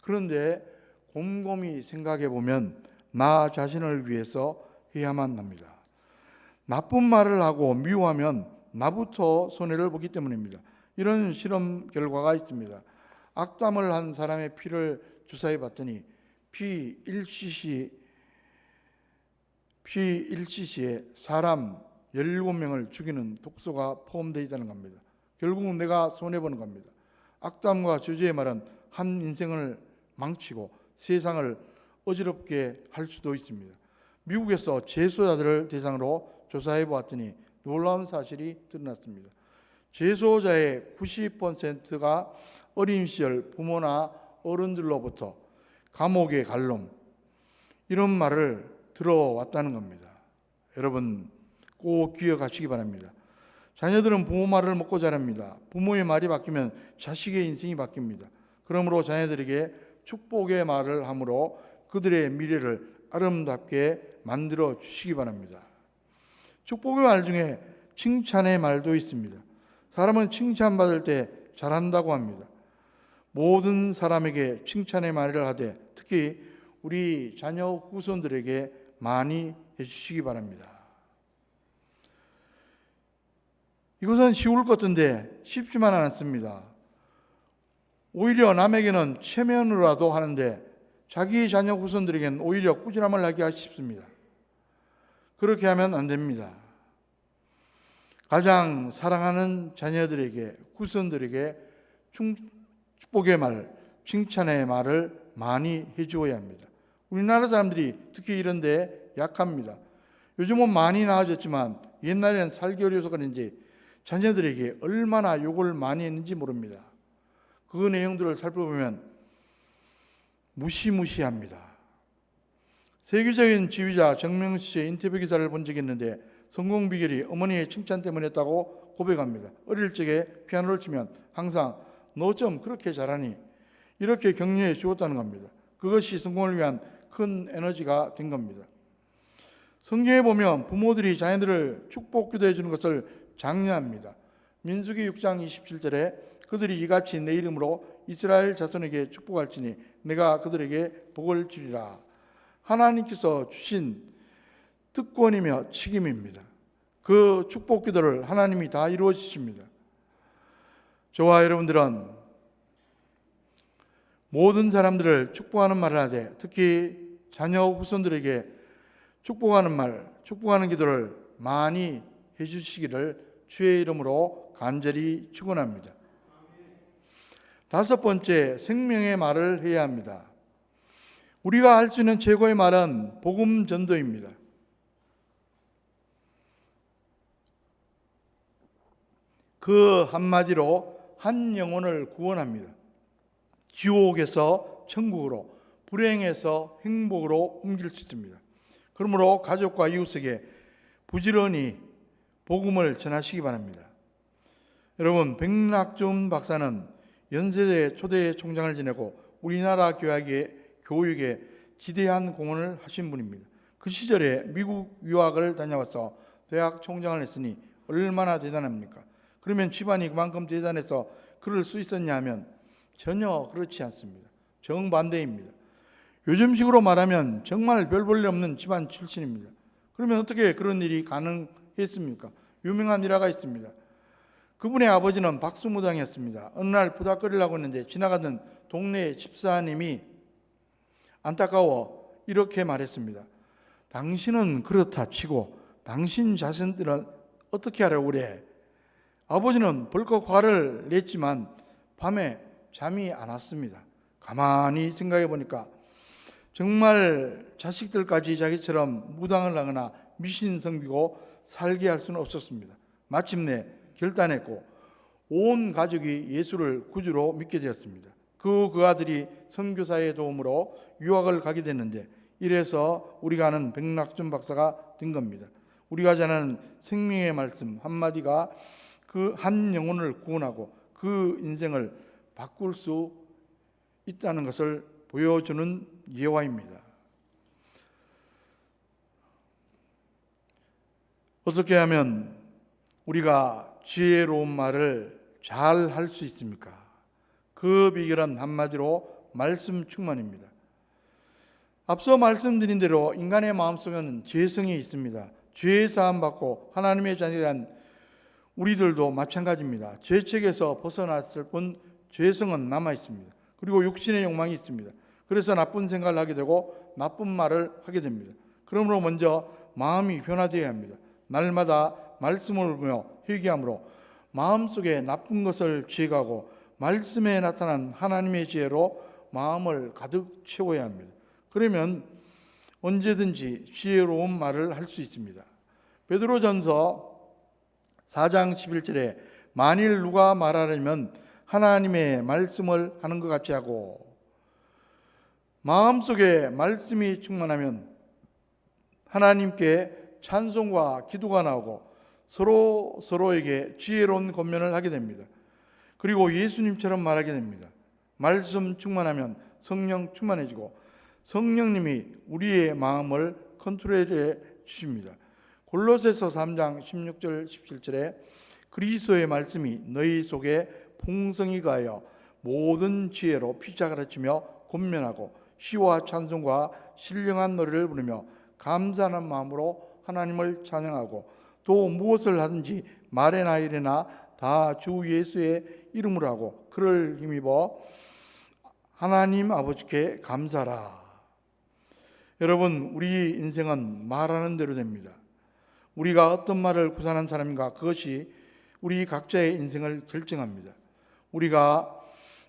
그런데 곰곰이 생각해 보면 나 자신을 위해서 해야만 합니다. 나쁜 말을 하고 미워하면 나부터 손해를 보기 때문입니다. 이런 실험 결과가 있습니다. 악담을 한 사람의 피를 주사해 봤더니 피 1cc에 사람 17명을 죽이는 독소가 포함되어 있다는 겁니다. 결국은 내가 손해보는 겁니다. 악담과 저주의 말은 한 인생을 망치고 세상을 어지럽게 할 수도 있습니다. 미국에서 재소자들을 대상으로 조사해 보았더니 놀라운 사실이 드러났습니다. 재소자의 90%가 어린 시절 부모나 어른들로부터 감옥에 갈 놈, 이런 말을 들어왔다는 겁니다. 여러분 꼭 기억하시기 바랍니다. 자녀들은 부모 말을 먹고 자랍니다. 부모의 말이 바뀌면 자식의 인생이 바뀝니다. 그러므로 자녀들에게 축복의 말을 함으로 그들의 미래를 아름답게 만들어 주시기 바랍니다. 축복의 말 중에 칭찬의 말도 있습니다. 사람은 칭찬받을 때 잘한다고 합니다. 모든 사람에게 칭찬의 말을 하되 특히 우리 자녀 후손들에게 많이 해주시기 바랍니다. 이것은 쉬울 것 같은데 쉽지만 않습니다. 오히려 남에게는 체면으로라도 하는데 자기 자녀 후손들에게는 오히려 꾸지람을 하게 하십니다. 그렇게 하면 안 됩니다. 가장 사랑하는 자녀들에게, 후손들에게 축복의 말, 칭찬의 말을 많이 해주어야 합니다. 우리나라 사람들이 특히 이런 데 약합니다. 요즘은 많이 나아졌지만 옛날에는 살기 어려워서 그런지 자녀들에게 얼마나 욕을 많이 했는지 모릅니다. 그 내용들을 살펴보면 무시무시합니다. 세계적인 지휘자 정명수 씨의 인터뷰 기사를 본 적이 있는데 성공 비결이 어머니의 칭찬 때문이었다고 고백합니다. 어릴 적에 피아노를 치면 항상 너 좀 그렇게 잘하니 이렇게 격려해 주었다는 겁니다. 그것이 성공을 위한 큰 에너지가 된 겁니다. 성경에 보면 부모들이 자녀들을 축복 기도해 주는 것을 장려합니다. 민수기 6장 27절에 그들이 이같이 내 이름으로 이스라엘 자손에게 축복할지니 내가 그들에게 복을 주리라. 하나님께서 주신 특권이며 책임입니다. 그 축복 기도를 하나님이 다 이루어 주십니다. 저와 여러분들은 모든 사람들을 축복하는 말을 하되 특히 자녀 후손들에게 축복하는 말, 축복하는 기도를 많이 해주시기를 주의 이름으로 간절히 축원합니다. 다섯 번째, 생명의 말을 해야 합니다. 우리가 할 수 있는 최고의 말은 복음 전도입니다. 그 한마디로 한 영혼을 구원합니다. 지옥에서 천국으로, 불행에서 행복으로 옮길 수 있습니다. 그러므로 가족과 이웃에게 부지런히 복음을 전하시기 바랍니다. 여러분, 백낙준 박사는 연세대 초대 총장을 지내고 우리나라 교육에 지대한 공헌을 하신 분입니다. 그 시절에 미국 유학을 다녀와서 대학 총장을 했으니 얼마나 대단합니까? 그러면 집안이 그만큼 대단해서 그럴 수 있었냐 하면 전혀 그렇지 않습니다. 정반대입니다. 요즘식으로 말하면 정말 별 볼일 없는 집안 출신입니다. 그러면 어떻게 그런 일이 가능했습니까? 유명한 일화가 있습니다. 그분의 아버지는 박수무당이었습니다. 어느 날 부닥거리를 하고 있는데 지나가던 동네 집사님이 안타까워 이렇게 말했습니다. 당신은 그렇다 치고 당신 자신들은 어떻게 하려고 그래? 아버지는 벌컥 화를 냈지만 밤에 잠이 안 왔습니다. 가만히 생각해 보니까 정말 자식들까지 자기처럼 무당을 하거나 미신 섬기고 살게 할 수는 없었습니다. 마침내 결단했고 온 가족이 예수를 구주로 믿게 되었습니다. 그 아들이 선교사의 도움으로 유학을 가게 됐는데 이래서 우리가 아는 백낙준 박사가 된 겁니다. 우리가 잘 아는 생명의 말씀 한마디가 그 한 영혼을 구원하고 그 인생을 바꿀 수 있다는 것을 보여주는 예화입니다. 어떻게 하면 우리가 지혜로운 말을 잘 할 수 있습니까? 그 비결은 한마디로 말씀 충만입니다. 앞서 말씀드린 대로 인간의 마음속에는 죄성이 있습니다. 죄 사함 받고 하나님의 자녀란 우리들도 마찬가지입니다. 죄책에서 벗어났을 뿐 죄성은 남아 있습니다. 그리고 육신의 욕망이 있습니다. 그래서 나쁜 생각을 하게 되고 나쁜 말을 하게 됩니다. 그러므로 먼저 마음이 변화되어야 합니다. 날마다 말씀을 보며 회개함으로 마음속에 나쁜 것을 제거하고 말씀에 나타난 하나님의 지혜로 마음을 가득 채워야 합니다. 그러면 언제든지 지혜로운 말을 할 수 있습니다. 베드로전서 4장 11절에 만일 누가 말하려면 하나님의 말씀을 하는 것 같이 하고, 마음속에 말씀이 충만하면 하나님께 찬송과 기도가 나오고 서로에게 지혜로운 권면을 하게 됩니다. 그리고 예수님처럼 말하게 됩니다. 말씀 충만하면 성령 충만해지고 성령님이 우리의 마음을 컨트롤해 주십니다. 골로새서 3장 16절 17절에 그리스도의 말씀이 너희 속에 풍성히 가하여 모든 지혜로 피차 가르치며 권면하고 시와 찬송과 신령한 노래를 부르며 감사하는 마음으로 하나님을 찬양하고 또 무엇을 하든지 말이나 일이나 다 주 예수의 이름으로 하고 그를 힘입어 하나님 아버지께 감사라. 여러분, 우리 인생은 말하는 대로 됩니다. 우리가 어떤 말을 구사하는 사람인가, 그것이 우리 각자의 인생을 결정합니다. 우리가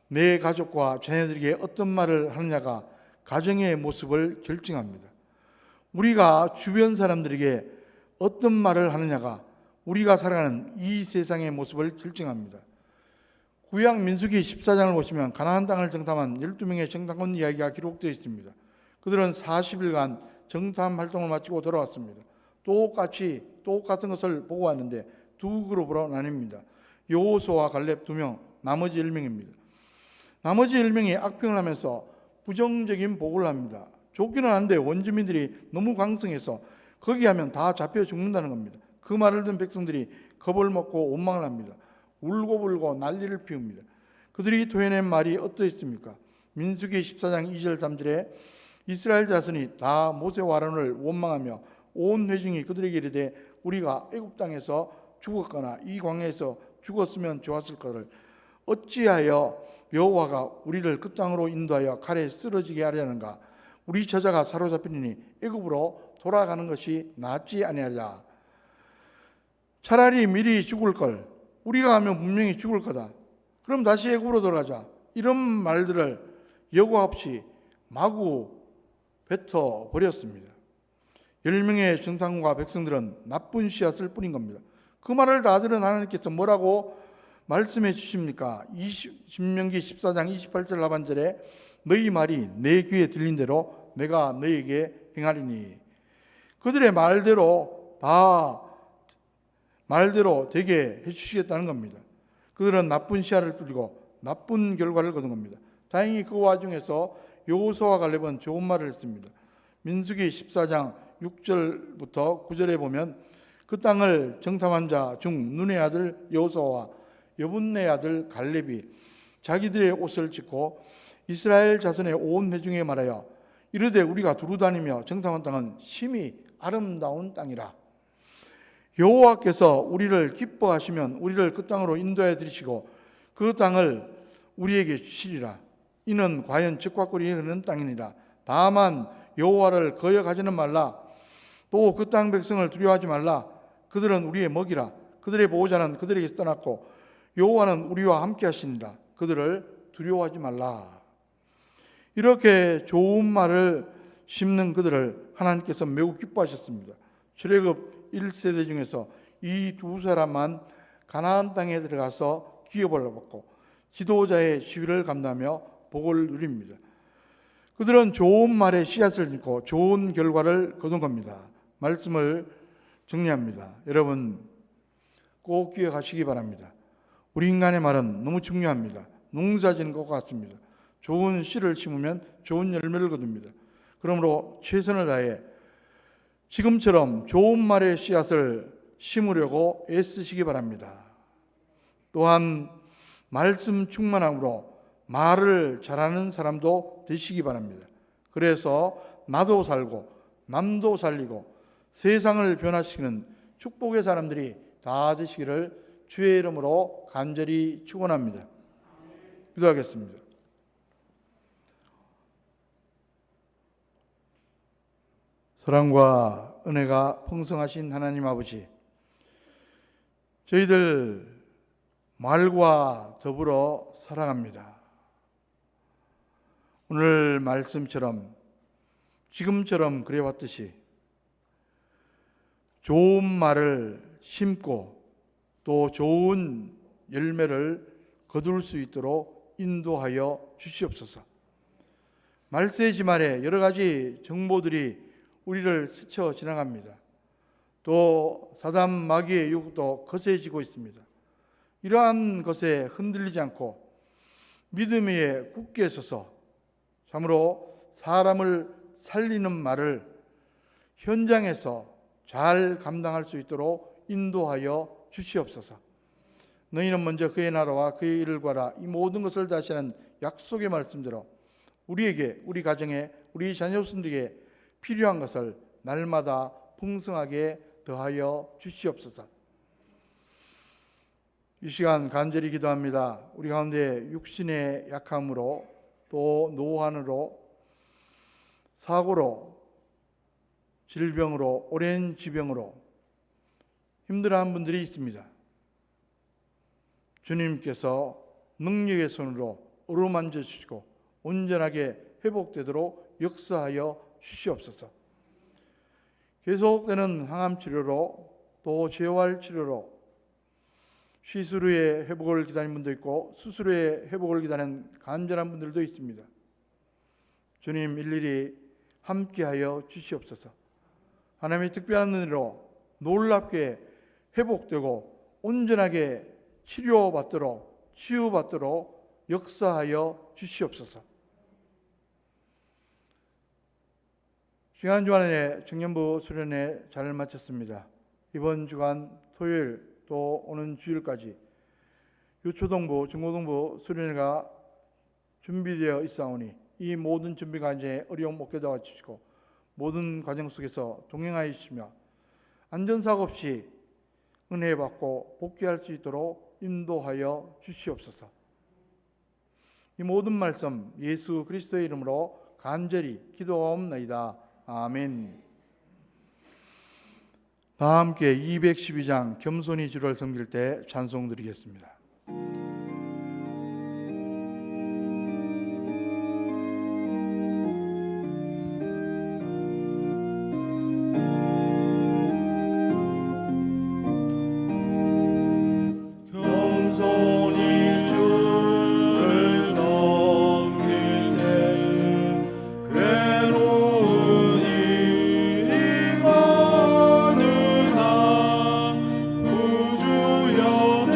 내 가족과 자녀들에게 어떤 말을 하느냐가 가정의 모습을 결정합니다. 우리가 주변 사람들에게 어떤 말을 하느냐가 우리가 살아가는 이 세상의 모습을 결정합니다. 구약 민수기 14장을 보시면 가나안 땅을 정탐한 12명의 정탐꾼 이야기가 기록되어 있습니다. 그들은 40일간 정탐 활동을 마치고 돌아왔습니다. 똑같은 것을 보고 왔는데 두 그룹으로 나뉩니다. 여호수아와 갈렙 2명, 나머지 10명입니다. 나머지 10명이 악평을 하면서 부정적인 보고를 합니다. 좋기는 한데 원주민들이 너무 강성해서 거기 하면 다 잡혀 죽는다는 겁니다. 그 말을 듣는 백성들이 겁을 먹고 원망을 합니다. 울고불고 난리를 피웁니다. 그들이 토해낸 말이 어떠했습니까? 민수기 14장 2절 3절에 이스라엘 자손이 다 모세와 아론을 원망하며 온 회중이 그들에게 이르되 우리가 애굽 땅에서 죽었거나 이 광야에서 죽었으면 좋았을 것을 어찌하여 여호와가 우리를 그 땅으로 인도하여 칼에 쓰러지게 하려는가? 우리 저자가 사로잡히니 애굽으로 돌아가는 것이 낫지 아니하랴. 차라리 미리 죽을 걸, 우리가 하면 분명히 죽을 거다. 그럼 다시 애굽으로 돌아가자. 이런 말들을 여과 없이 마구 뱉어 버렸습니다. 10명의 정탐꾼과 백성들은 나쁜 씨앗을 뿌린 겁니다. 그 말을 다 들은 하나님께서 뭐라고 말씀해 주십니까? 신명기 14장 28절 하반절에 너희 말이 내 귀에 들린 대로 내가 너희에게 행하리니. 그들의 말대로 되게 해주시겠다는 겁니다. 그들은 나쁜 씨앗을 뿌리고 나쁜 결과를 거둔 겁니다. 다행히 그 와중에서 여호수아와 갈렙은 좋은 말을 했습니다. 민수기 14장 6절부터 9절에 보면 그 땅을 정탐한 자 중 눈의 아들 여호수아와 여분네 아들 갈렙이 자기들의 옷을 찢고 이스라엘 자손의 온 회중에 말하여 이르되 우리가 두루다니며 정탐한 땅은 심히 아름다운 땅이라. 여호와께서 우리를 기뻐하시면 우리를 그 땅으로 인도하여 들이시고 그 땅을 우리에게 주시리라. 이는 과연 적과꿀이 흐르는 땅이니라. 다만 여호와를 거역하지는 말라. 또 그 땅 백성을 두려워하지 말라. 그들은 우리의 먹이라. 그들의 보호자는 그들에게 떠났고 여호와는 우리와 함께 하시니라. 그들을 두려워하지 말라. 이렇게 좋은 말을 심는 그들을 하나님께서 매우 기뻐하셨습니다. 출애굽 1세대 중에서 이 두 사람만 가나안 땅에 들어가서 기업을 받고 지도자의 지위를 감당하며 복을 누립니다. 그들은 좋은 말의 씨앗을 심고 좋은 결과를 거둔 겁니다. 말씀을 정리합니다. 여러분 꼭 기억하시기 바랍니다. 우리 인간의 말은 너무 중요합니다. 농사짓는 것과 같습니다. 좋은 씨를 심으면 좋은 열매를 거둡니다. 그러므로 최선을 다해 지금처럼 좋은 말의 씨앗을 심으려고 애쓰시기 바랍니다. 또한 말씀 충만함으로 말을 잘하는 사람도 되시기 바랍니다. 그래서 나도 살고 남도 살리고 세상을 변화시키는 축복의 사람들이 다 되시기를 주의 이름으로 간절히 축원합니다. 기도하겠습니다. 사랑과 은혜가 풍성하신 하나님 아버지, 저희들 말과 더불어 살아갑니다. 오늘 말씀처럼 지금처럼 그래왔듯이 좋은 말을 심고 또 좋은 열매를 거둘 수 있도록 인도하여 주시옵소서. 말세지 말에 여러 가지 정보들이 우리를 스쳐 지나갑니다. 또 사단 마귀의 유혹도 거세지고 있습니다. 이러한 것에 흔들리지 않고 믿음 위에 굳게 서서 참으로 사람을 살리는 말을 현장에서 잘 감당할 수 있도록 인도하여 주시옵소서. 너희는 먼저 그의 나라와 그의 일을 구하라. 이 모든 것을 다시는 약속의 말씀대로 우리에게, 우리 가정에, 우리 자녀손들에게 필요한 것을 날마다 풍성하게 더하여 주시옵소서. 이 시간 간절히 기도합니다. 우리 가운데 육신의 약함으로 또 노환으로 사고로 질병으로 오랜 지병으로 힘들어하는 분들이 있습니다. 주님께서 능력의 손으로 어루만져 주시고 온전하게 회복되도록 역사하여 주시옵소서. 계속되는 항암 치료로 또 재활 치료로 시술 후에 회복을 기다리는 분도 있고 수술 후에 회복을 기다리는 간절한 분들도 있습니다. 주님 일일이 함께하여 주시옵소서. 하나님의 특별한 은혜로 놀랍게 회복되고 온전하게 치료받도록 치유받도록 역사하여 주시옵소서. 지난 주간에 청년부 수련회 잘 마쳤습니다. 이번 주간 토요일 또 오는 주일까지 유초동부, 중고등부 수련회가 준비되어 있사오니 이 모든 준비 과정에 어려움 없게 도와주시고 모든 과정 속에서 동행하여 주시며 안전사고 없이 은혜 받고 복귀할 수 있도록 인도하여 주시옵소서. 이 모든 말씀 예수 그리스도의 이름으로 간절히 기도하옵나이다. 아멘. 다 함께 212장 겸손히 주를 섬길 때 찬송 드리겠습니다. 겸손히 주를 섬길 때 괴로운 일이 많으나 우주연의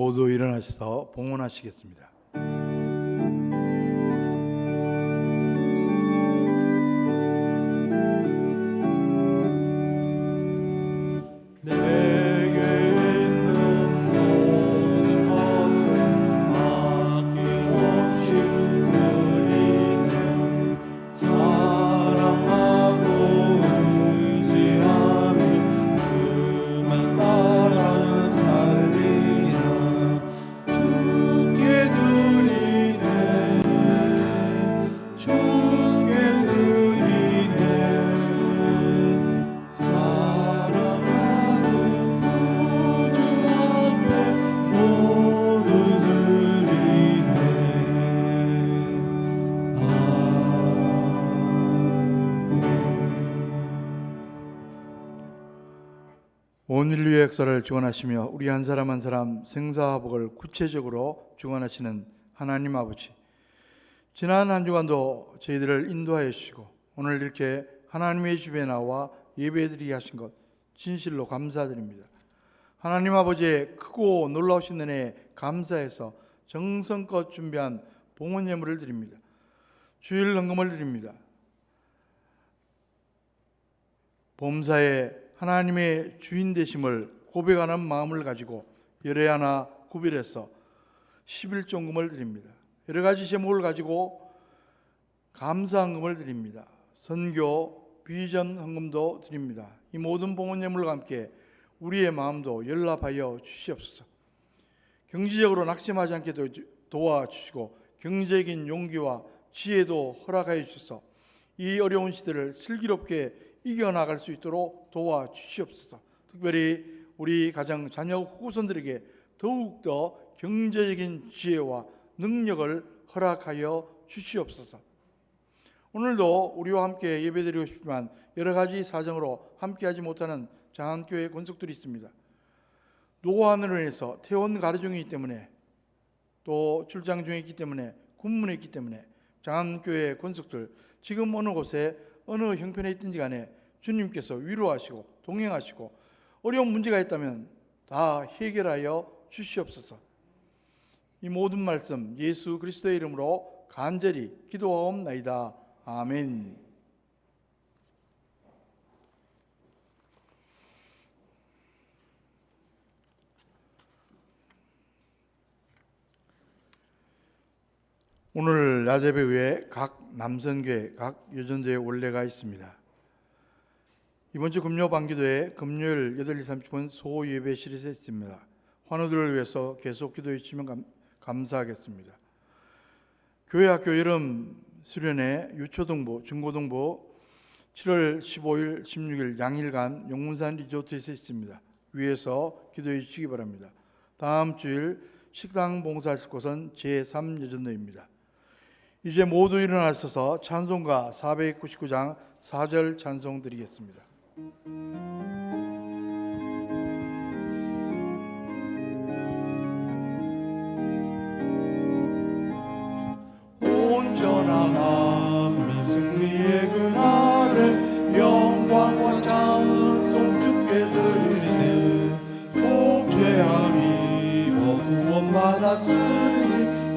모두 일어나셔서 봉헌하시겠습니다. 내게 있는 모든 것을 아낌없이 드리네. 사랑하고 의지하며 주만 따라 살리라. 주께 드리네. 주께 드리네. 사랑하는 구주 앞에 모두 드리네. 온 인류의 역사를 주관하시며 우리 한 사람 한 사람 생사화복을 구체적으로 주관하시는 하나님 아버지, 지난 한 주간도 저희들을 인도하여 주시고 오늘 이렇게 하나님의 집에 나와 예배드리게 하신 것 진실로 감사드립니다. 하나님 아버지의 크고 놀라우신 은혜에 감사해서 정성껏 준비한 봉헌 예물을 드립니다. 주일 헌금을 드립니다. 범사에 하나님의 주인 되심을 고백하는 마음을 가지고 열애 하나 구별해서 11종금을 드립니다. 여러 가지 제목을 가지고 감사헌금을 드립니다. 선교, 비전 헌금도 드립니다. 이 모든 봉헌 예물과 함께 우리의 마음도 연락하여 주시옵소서. 경제적으로 낙심하지 않게 도와주시고 경제적인 용기와 지혜도 허락하여 주셔서 이 어려운 시대를 슬기롭게 이겨나갈 수 있도록 도와주시옵소서. 특별히 우리 가정, 자녀, 후손들에게 더욱더 경제적인 지혜와 능력을 허락하여 주시옵소서. 오늘도 우리와 함께 예배드리고 싶지만 여러 가지 사정으로 함께하지 못하는 장안교회 권속들이 있습니다. 노고한으로 인해서 퇴원 가르 중이기 때문에 또 출장 중에 있기 때문에 군문에 있기 때문에 장안교회 권속들 지금 어느 곳에 어느 형편에 있든지 간에 주님께서 위로하시고 동행하시고 어려운 문제가 있다면 다 해결하여 주시옵소서. 이 모든 말씀 예수 그리스도의 이름으로 간절히 기도하옵나이다. 아멘. 오늘 낮예배 외에 각 남선교회, 각 여전교회 원례가 있습니다. 이번 주 금요 방기도에 금요일 8시 30분 소예배실에서 있습니다. 환우들을 위해서 계속 기도해 주시면 감사하겠습니다. 교회 학교 이름 수련회 유초등부, 중고등부 7월 15일, 16일 양일간 용문산 리조트에서 있습니다. 위에서 기도해 주시기 바랍니다. 다음 주일 식당 봉사하실 곳은 제3여전도입니다. 이제 모두 일어나셔서 찬송가 499장 4절 찬송 드리겠습니다. 온전한 승리의 그날에 영광과 찬송 주께 드리네. 속죄함이 구원받았으니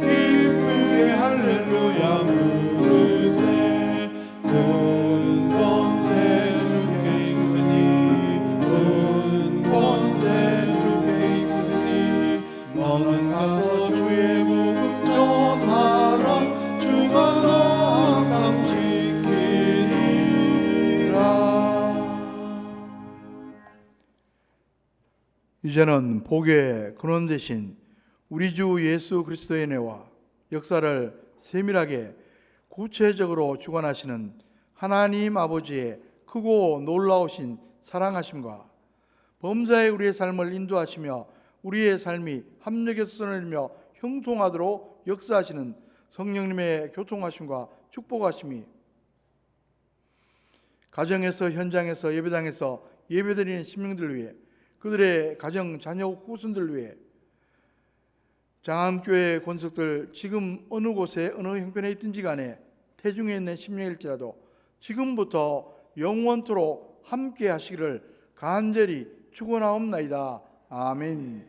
기쁘게 할렐루야 부르세. 큰 권세 주께 있으니 큰 권세 주께 있으니 너는 가서 주의 복음 전하라. 주가 너 항상 지키리라. 이제는 복의 근원 되신 우리 주 예수 그리스도의 은혜와 역사를 세밀하게 구체적으로 주관하시는 하나님 아버지의 크고 놀라우신 사랑하심과 범사에 우리의 삶을 인도하시며 우리의 삶이 합력해서 선을며 형통하도록 역사하시는 성령님의 교통하심과 축복하심이 가정에서 현장에서 예배당에서 예배드리는 심령들을 위해 그들의 가정, 자녀, 후손들을 위해 장안교회 권속들 지금 어느 곳에 어느 형편에 있든지 간에 태중에 있는 심령일지라도 지금부터 영원토록 함께 하시기를 간절히 축원하옵나이다. 아멘.